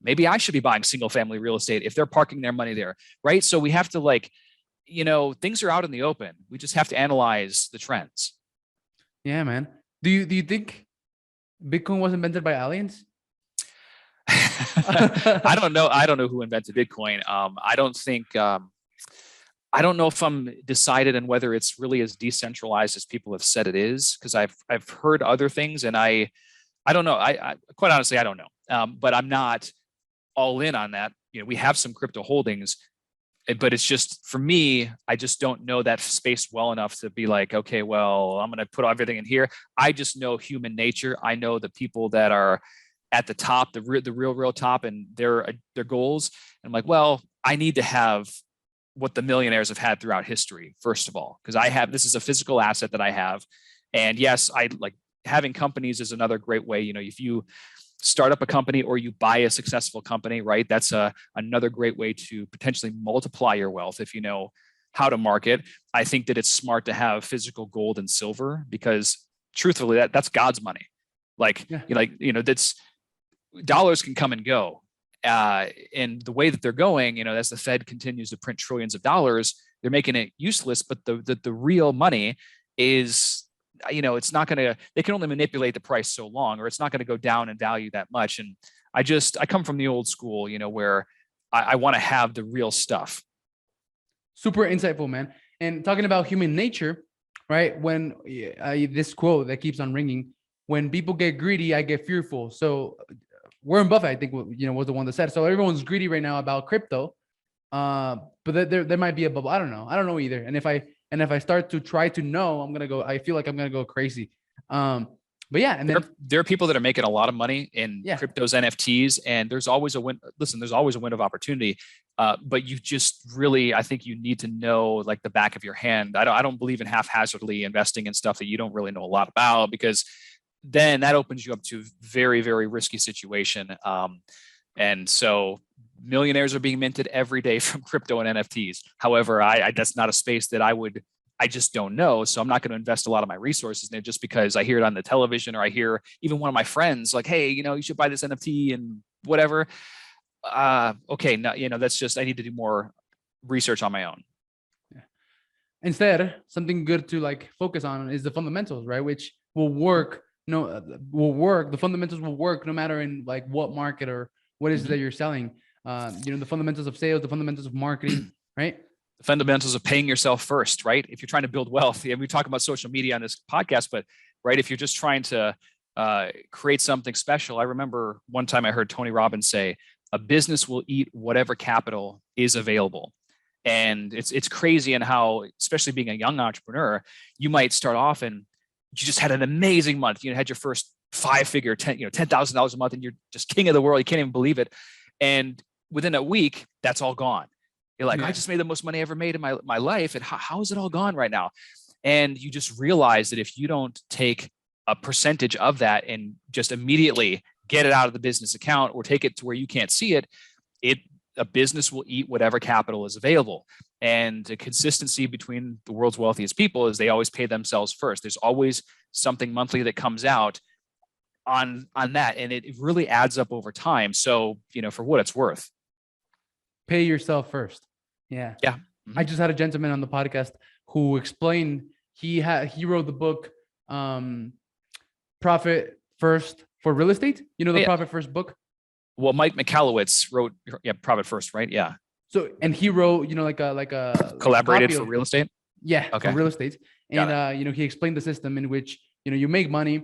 Speaker 1: Maybe I should be buying single family real estate if they're parking their money there, right? So we have to things are out in the open. We just have to analyze the trends.
Speaker 2: Yeah, man. Do you think Bitcoin was invented by aliens?
Speaker 1: I don't know. I don't know who invented Bitcoin. I don't know if I'm decided on whether it's really as decentralized as people have said it is, because I've heard other things, and I don't know. I quite honestly, I don't know. But I'm not all in on that. We have some crypto holdings, but it's just, for me, I just don't know that space well enough to be like, okay, well, I'm going to put everything in here. I just know human nature. I know the people that are at the top, the real top, and their goals. And I'm like, well, I need to have what the millionaires have had throughout history, first of all, because this is a physical asset that I have. And yes, I like having companies is another great way. If you start up a company or you buy a successful company, right? That's another great way to potentially multiply your wealth if you know how to market. I think that it's smart to have physical gold and silver, because truthfully, that's God's money. That's, dollars can come and go. And the way that they're going, as the Fed continues to print trillions of dollars, they're making it useless. But the real money is, it's not going to, they can only manipulate the price so long, or it's not going to go down in value that much. And I come from the old school, where I want to have the real stuff.
Speaker 2: Super insightful, man. And talking about human nature, right? When this quote that keeps on ringing, when people get greedy, I get fearful. So Warren Buffett, I think, was the one that said, so everyone's greedy right now about crypto. But there might be a bubble. I don't know either. And if I start to try to know, I feel like I'm going to go crazy. But yeah. And then
Speaker 1: there are people that are making a lot of money in cryptos, NFTs, and there's always a there's always a window of opportunity. But you just really, I think you need to know like the back of your hand. I don't believe in haphazardly investing in stuff that you don't really know a lot about, because then that opens you up to very, very risky situation. And so millionaires are being minted every day from crypto and NFTs. However, that's not a space that I just don't know. So I'm not going to invest a lot of my resources in it just because I hear it on the television, or I hear even one of my friends like, hey, you should buy this NFT and whatever. Okay. No, that's just, I need to do more
Speaker 2: Yeah.
Speaker 1: research on my own.
Speaker 2: Instead, something good to like focus on is the fundamentals, right? Which will work. No, will work. The fundamentals will work no matter in like what market or what is it that you're selling. The fundamentals of sales, the fundamentals of marketing, right?
Speaker 1: The fundamentals of paying yourself first, right? If you're trying to build wealth, we talk about social media on this podcast, but right, if you're just trying to create something special, I remember one time I heard Tony Robbins say, "A business will eat whatever capital is available." And it's crazy in how, especially being a young entrepreneur, you might start off and you just had an amazing month. You had your first 5-figure, $10,000 a month, and you're just king of the world. You can't even believe it. And within a week, that's all gone. You're like, I just made the most money I ever made in my life. And how is it all gone right now? And you just realize that if you don't take a percentage of that and just immediately get it out of the business account or take it to where you can't see it, a business will eat whatever capital is available. And the consistency between the world's wealthiest people is they always pay themselves first. There's always something monthly that comes out on that, and it really adds up over time. So, for what it's worth,
Speaker 2: pay yourself first. Yeah.
Speaker 1: Mm-hmm.
Speaker 2: I just had a gentleman on the podcast who explained he wrote the book Profit First for Real Estate. The Profit First book.
Speaker 1: Well, Mike Michalowicz wrote Profit First, right? Yeah.
Speaker 2: So, and he wrote, like a
Speaker 1: collaborated for real estate.
Speaker 2: Yeah.
Speaker 1: Okay.
Speaker 2: For real estate. And he explained the system in which, you make money,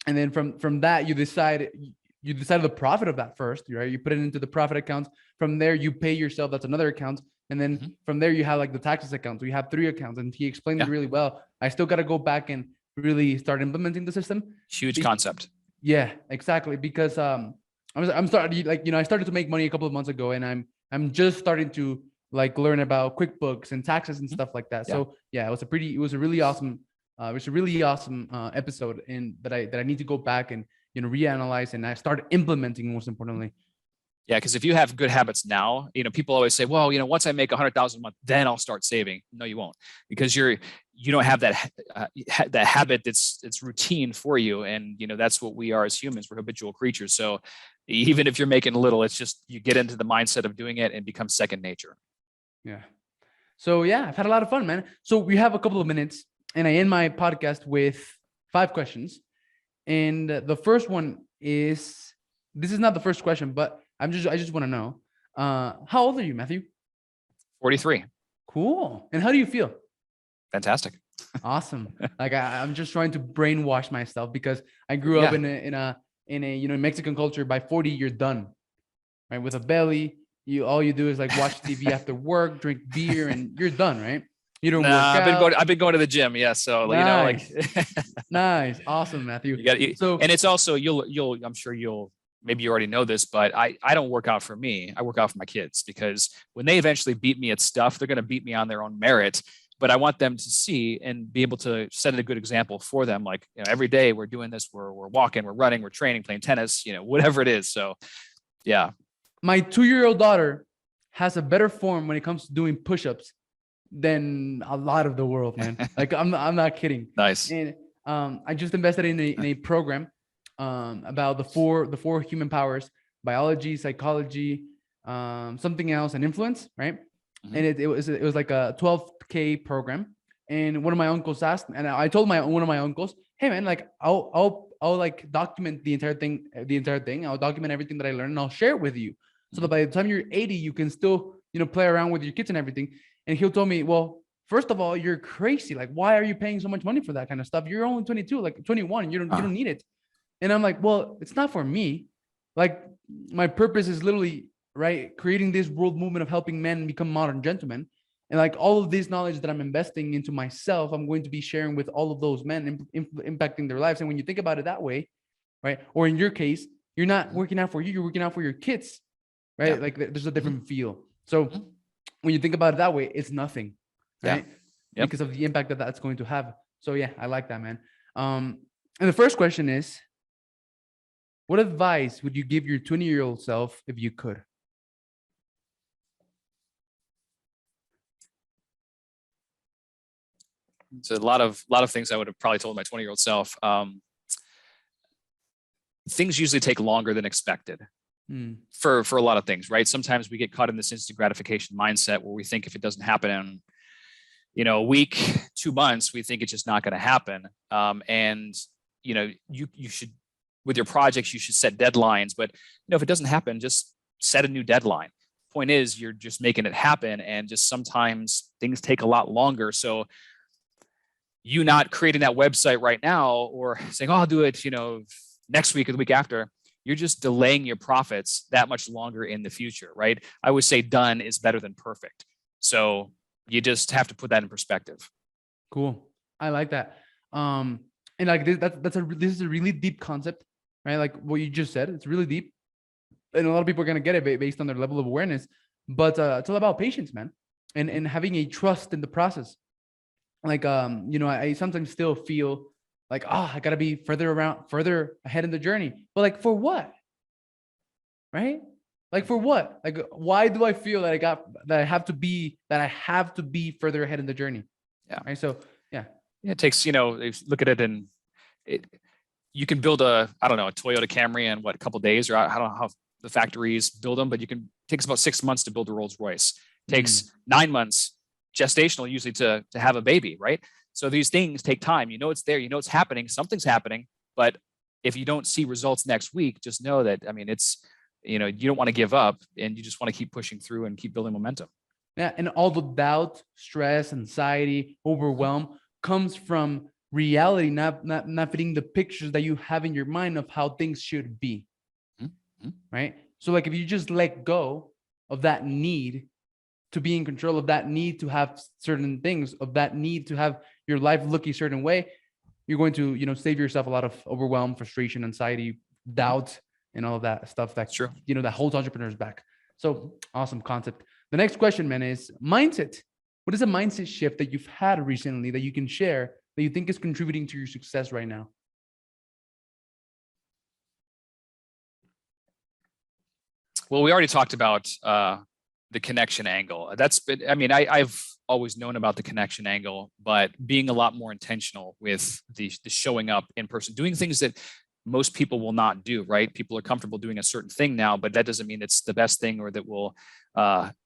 Speaker 2: and then from that you decide the profit of that first, right? You put it into the profit account. From there, you pay yourself. That's another account. And then from there, you have like the taxes account. So you have 3 accounts, and he explained it really well. I still got to go back and really start implementing the system.
Speaker 1: Huge concept.
Speaker 2: Yeah, exactly. Because I'm starting, I started to make money a couple of months ago, and I'm just starting to like learn about QuickBooks and taxes and stuff like that. So yeah, it was a really awesome episode, and that I need to go back and reanalyze, and I start implementing, most importantly.
Speaker 1: Yeah, because if you have good habits now, people always say, well, once I make $100,000 a month, then I'll start saving. No, you won't, because you don't have that habit that's routine for you, and that's what we are as humans. We're habitual creatures. So even if you're making little, it's just you get into the mindset of doing it and become second nature.
Speaker 2: Yeah. So yeah, I've had a lot of fun, man. So we have a couple of minutes, and I end my podcast with 5 questions. And the first one is, this is not the first question, but I just want to know, how old are you, Matthew?
Speaker 1: 43.
Speaker 2: Cool. And how do you feel?
Speaker 1: Fantastic.
Speaker 2: Awesome. Like I'm just trying to brainwash myself, because I grew up in a Mexican culture. By 40, you're done, right? With a belly, all you do is like watch TV after work, drink beer, and you're done, right? You don't work out.
Speaker 1: I've been going to the gym. Yeah. So,
Speaker 2: nice. Nice. Awesome, Matthew.
Speaker 1: And it's also, I'm sure maybe you already know this, but I don't work out for me. I work out for my kids, because when they eventually beat me at stuff, they're going to beat me on their own merit. But I want them to see and be able to set a good example for them. Like, every day we're doing this, we're walking, we're running, we're training, playing tennis, whatever it is. So yeah.
Speaker 2: My 2-year-old daughter has a better form when it comes to doing push-ups than a lot of the world, man. Like I'm not kidding.
Speaker 1: Nice.
Speaker 2: And I just invested in a program about the four human powers: biology, psychology, something else, and influence, right? Mm-hmm. And it was like a 12K program. And one of my uncles asked, and I told one of my uncles, hey man, like I'll like document the entire thing. I'll document everything that I learned, and I'll share it with you, so that by the time you're 80, you can still play around with your kids and everything. And he'll tell me, well, first of all, you're crazy. Like, why are you paying so much money for that kind of stuff? You're only 22, like 21. You don't need it. And I'm like, well, it's not for me. Like, my purpose is literally, right, creating this world movement of helping men become modern gentlemen. And like all of this knowledge that I'm investing into myself, I'm going to be sharing with all of those men, impacting their lives. And when you think about it that way, right, or in your case, you're not working out for you, you're working out for your kids, right? Yeah. Like there's a different feel. So when you think about it that way, it's nothing, right? Yeah. Yep. Because of the impact that that's going to have. So yeah, I like that, man. And the first question is, what advice would you give your 20-year-old self if you could?
Speaker 1: So a lot of things I would have probably told my 20-year-old self. Things usually take longer than expected.
Speaker 2: Mm.
Speaker 1: for a lot of things, right? Sometimes we get caught in this instant gratification mindset where we think if it doesn't happen in, a week, 2 months, we think it's just not going to happen. And you should, with your projects, you should set deadlines. But if it doesn't happen, just set a new deadline. Point is, you're just making it happen, and just sometimes things take a lot longer. So you not creating that website right now or saying, "Oh, I'll do it," next week or the week after, you're just delaying your profits that much longer in the future, right? I always say done is better than perfect. So you just have to put that in perspective.
Speaker 2: Cool. I like that. And like this is a really deep concept, right? Like what you just said, it's really deep, and a lot of people are gonna get it based on their level of awareness. But it's all about patience, man, and having a trust in the process. Like I sometimes still feel like, I gotta be further ahead in the journey. But like for what? Right? Like for what? Like why do I feel that I have to be further ahead in the journey?
Speaker 1: Yeah.
Speaker 2: Right. So yeah.
Speaker 1: It takes, look at it, and you can build a Toyota Camry in a couple of days, or I don't know how the factories build them, but it takes about 6 months to build a Rolls Royce. It takes 9 months gestational usually to have a baby, right? So these things take time. It's there, it's happening, something's happening. But if you don't see results next week, just know that, it's, you don't want to give up, and you just want to keep pushing through and keep building momentum.
Speaker 2: Yeah. And all the doubt, stress, anxiety, overwhelm comes from reality, not fitting the pictures that you have in your mind of how things should be. Mm-hmm. Right. So like if you just let go of that need to be in control, of that need to have certain things, of that need to have your life look a certain way, you're going to, save yourself a lot of overwhelm, frustration, anxiety, doubt, and all of that stuff that,
Speaker 1: Sure.
Speaker 2: That holds entrepreneurs back. So awesome concept. The next question, man, is mindset. What is a mindset shift that you've had recently that you can share that you think is contributing to your success right now?
Speaker 1: Well, we already talked about the connection angle. I've always known about the connection angle, but being a lot more intentional with the showing up in person, doing things that most people will not do, right? People are comfortable doing a certain thing now, but that doesn't mean it's the best thing or that will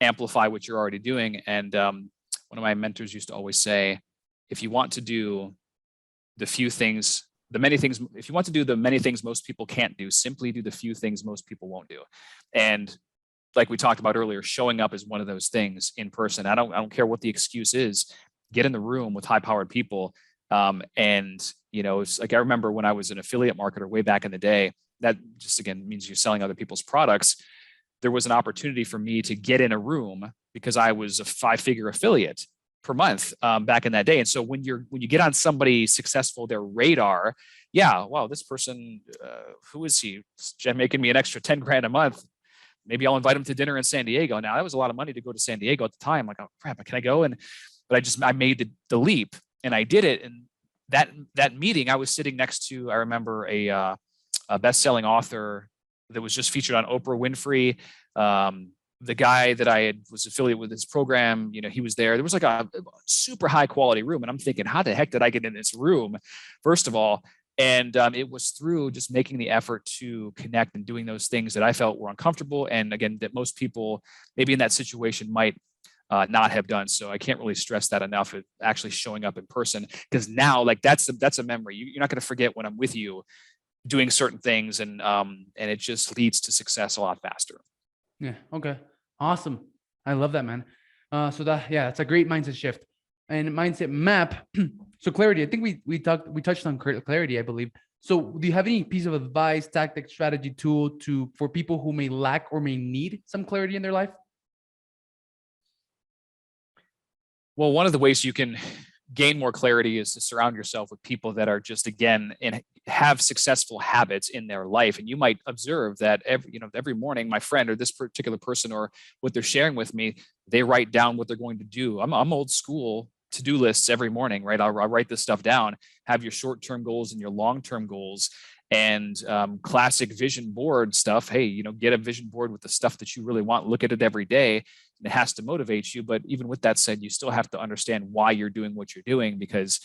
Speaker 1: amplify what you're already doing. And one of my mentors used to always say, if you want to do if you want to do the many things most people can't do, simply do the few things most people won't do. And like we talked about earlier, showing up is one of those things in person. I don't care what the excuse is. Get in the room with high-powered people. It's like, I remember when I was an affiliate marketer way back in the day, that just again means you're selling other people's products. There was an opportunity for me to get in a room because I was a 5-figure affiliate per month back in that day. And so when you get on somebody successful, their radar, wow, this person, who is he? Making me an extra 10 grand a month. Maybe I'll invite him to dinner in San Diego. Now that was a lot of money to go to San Diego at the time. Like, oh crap, can I go? But I made the leap, and I did it. And that meeting, I was sitting next to, I remember a best-selling author that was just featured on Oprah Winfrey. The guy that I was affiliated with his program, he was there. There was like a super high quality room. And I'm thinking, how the heck did I get in this room? First of all. And it was through just making the effort to connect and doing those things that I felt were uncomfortable. And again, that most people maybe in that situation might not have done. So I can't really stress that enough, of actually showing up in person, because now like that's a memory. You're not going to forget when I'm with you doing certain things, and it just leads to success a lot faster.
Speaker 2: Yeah. Okay. Awesome. I love that, man. It's a great mindset shift and mindset map. So clarity, I think we touched on clarity, I believe. So do you have any piece of advice, tactic, strategy, tool for people who may lack or may need some clarity in their life?
Speaker 1: Well, one of the ways you can gain more clarity is to surround yourself with people that are just, again, and have successful habits in their life. And you might observe that every morning, my friend or this particular person or what they're sharing with me, they write down what they're going to do. I'm old school. To-do lists every morning, right? I'll write this stuff down, have your short-term goals and your long-term goals, and classic vision board stuff. Hey, get a vision board with the stuff that you really want. Look at it every day. It has to motivate you. But even with that said, you still have to understand why you're doing what you're doing, because,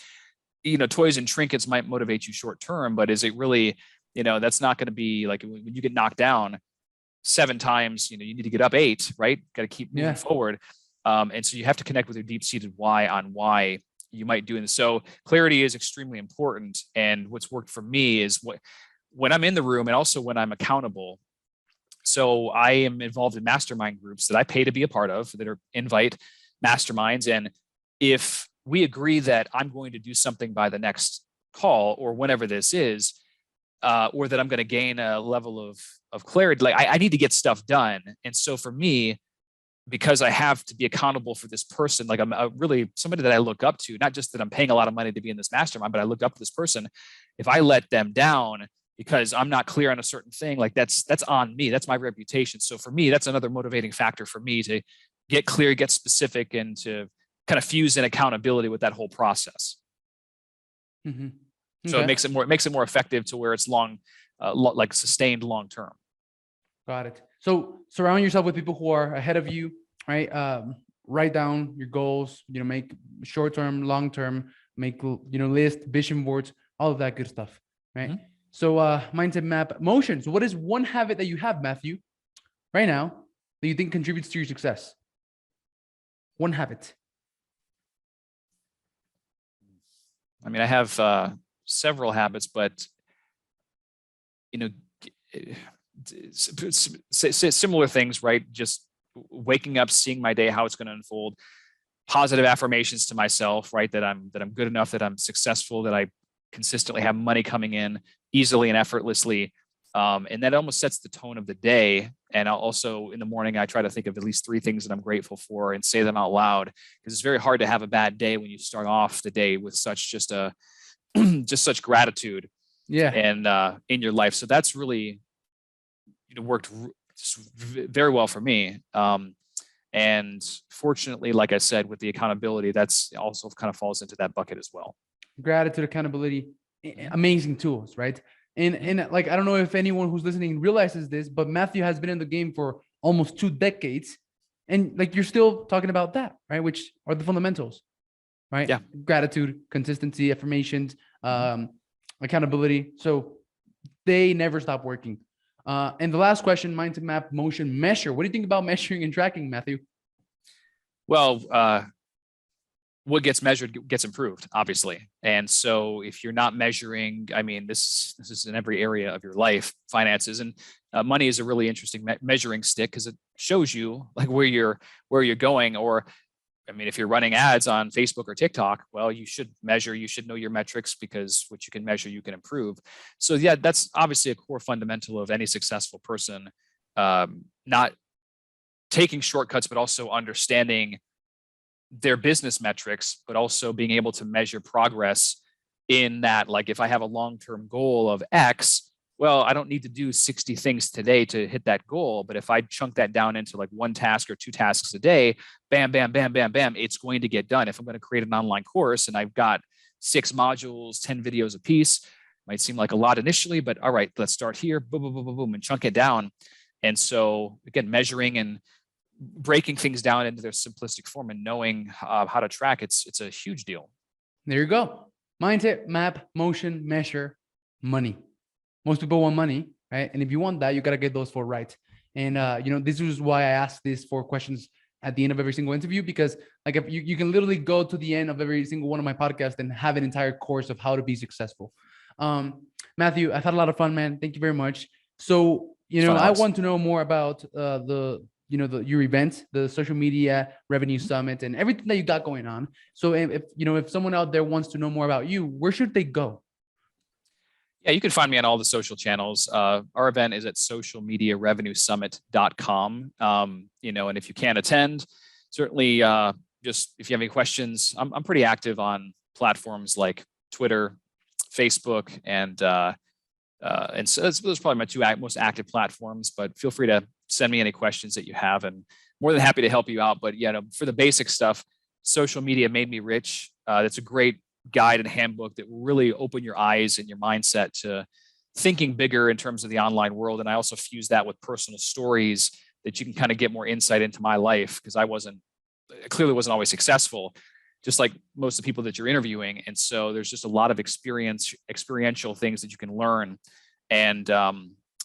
Speaker 1: toys and trinkets might motivate you short-term, but is it really, that's not going to be like when you get knocked down, 7 times, you need to get up 8, right? Got to keep moving
Speaker 2: Yeah.
Speaker 1: forward. And so you have to connect with your deep-seated why on why you might do it. So clarity is extremely important. And what's worked for me is when I'm in the room and also when I'm accountable. So I am involved in mastermind groups that I pay to be a part of that are invite masterminds. And if we agree that I'm going to do something by the next call or whenever this is, or that I'm going to gain a level of clarity, like I need to get stuff done. And so for me, because I have to be accountable for this person, like I'm really somebody that I look up to, not just that I'm paying a lot of money to be in this mastermind, but I look up to this person. If I let them down because I'm not clear on a certain thing, like that's on me. That's my reputation. So for me, that's another motivating factor for me to get clear, get specific, and to kind of fuse in accountability with that whole process.
Speaker 2: Mm-hmm. Okay.
Speaker 1: So it makes it more effective to where it's like sustained long term.
Speaker 2: Got it. So surround yourself with people who are ahead of you, right? Write down your goals, make short-term, long-term, make, list, vision boards, all of that good stuff, right? Mm-hmm. So mindset map motion. So what is one habit that you have, Matthew, right now that you think contributes to your success? One habit.
Speaker 1: I mean, I have several habits, but similar things, right? Just waking up, seeing my day, how it's going to unfold, positive affirmations to myself, right? That I'm good enough, that I'm successful, that I consistently have money coming in easily and effortlessly. And that almost sets the tone of the day. And I'll also in the morning, I try to think of at least 3 things that I'm grateful for and say them out loud, because it's very hard to have a bad day when you start off the day with such such gratitude.
Speaker 2: Yeah.
Speaker 1: And in your life. So that's really worked very well for me. And fortunately, like I said, with the accountability, that's also kind of falls into that bucket as well.
Speaker 2: Gratitude, accountability, amazing tools, right? And like, I don't know if anyone who's listening realizes this, but Matthew has been in the game for almost 2 decades. And like, you're still talking about that, right? Which are the fundamentals, right?
Speaker 1: Yeah.
Speaker 2: Gratitude, consistency, affirmations, accountability. So they never stop working. And the last question, mindset map motion measure. What do you think about measuring and tracking, Matthew?
Speaker 1: Well, what gets measured gets improved, obviously. And so if you're not measuring, I mean, this is in every area of your life, finances, and money is a really interesting measuring stick, because it shows you like where you're going. Or I mean, if you're running ads on Facebook or TikTok, well, you should measure, you should know your metrics, because what you can measure, you can improve. So yeah, that's obviously a core fundamental of any successful person, not taking shortcuts, but also understanding their business metrics, but also being able to measure progress in that. Like if I have a long-term goal of X, well, I don't need to do 60 things today to hit that goal. But if I chunk that down into like 1 task or 2 tasks a day, bam, bam, bam, bam, bam, it's going to get done. If I'm going to create an online course and I've got 6 modules, 10 videos a piece, might seem like a lot initially, but all right, let's start here, boom, boom, boom, boom, boom, and chunk it down. And so again, measuring and breaking things down into their simplistic form and knowing how to track, it's a huge deal.
Speaker 2: There you go. Mindset, map, motion, measure, money. Most people want money, right? And if you want that, you got to get those 4 right. And, this is why I ask these 4 questions at the end of every single interview, because like if you can literally go to the end of every single one of my podcasts and have an entire course of how to be successful. Matthew, I've had a lot of fun, man. Thank you very much. So, I want to know more about your event, the social media revenue summit, and everything that you got going on. So if someone out there wants to know more about you, where should they go?
Speaker 1: Yeah, you can find me on all the social channels. Our event is at socialmediarevenuesummit.com. And if you can't attend, certainly just if you have any questions, I'm pretty active on platforms like Twitter, Facebook, and so those are probably my 2 most active platforms. But feel free to send me any questions that you have, and more than happy to help you out. But for the basic stuff, Social Media Made Me Rich. That's a great guide and handbook that will really open your eyes and your mindset to thinking bigger in terms of the online world. And I also fuse that with personal stories that you can kind of get more insight into my life, because I clearly wasn't always successful, just like most of the people that you're interviewing. And so there's just a lot of experiential things that you can learn. And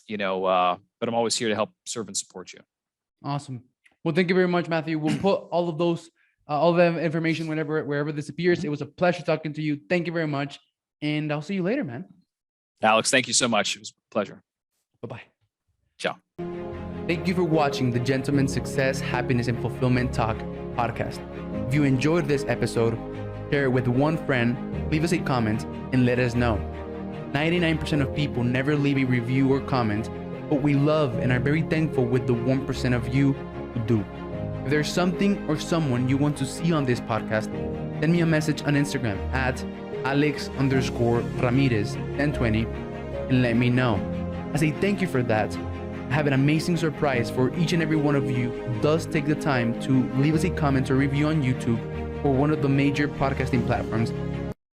Speaker 1: but I'm always here to help serve and support you.
Speaker 2: Awesome. Well, thank you very much, Matthew. We'll put all of those, all the information wherever this appears. It was a pleasure talking to you. Thank you very much. And I'll see you later, man.
Speaker 1: Alex, thank you so much. It was a pleasure.
Speaker 2: Bye-bye.
Speaker 1: Ciao.
Speaker 2: Thank you for watching the Gentleman's Success, Happiness, and Fulfillment Talk podcast. If you enjoyed this episode, share it with one friend, leave us a comment, and let us know. 99% of people never leave a review or comment, but we love and are very thankful with the 1% of you who do. If there's something or someone you want to see on this podcast, send me a message on Instagram at Alex_Ramirez1020 and let me know. As a thank you for that, I have an amazing surprise for each and every one of you who does take the time to leave us a comment or review on YouTube or one of the major podcasting platforms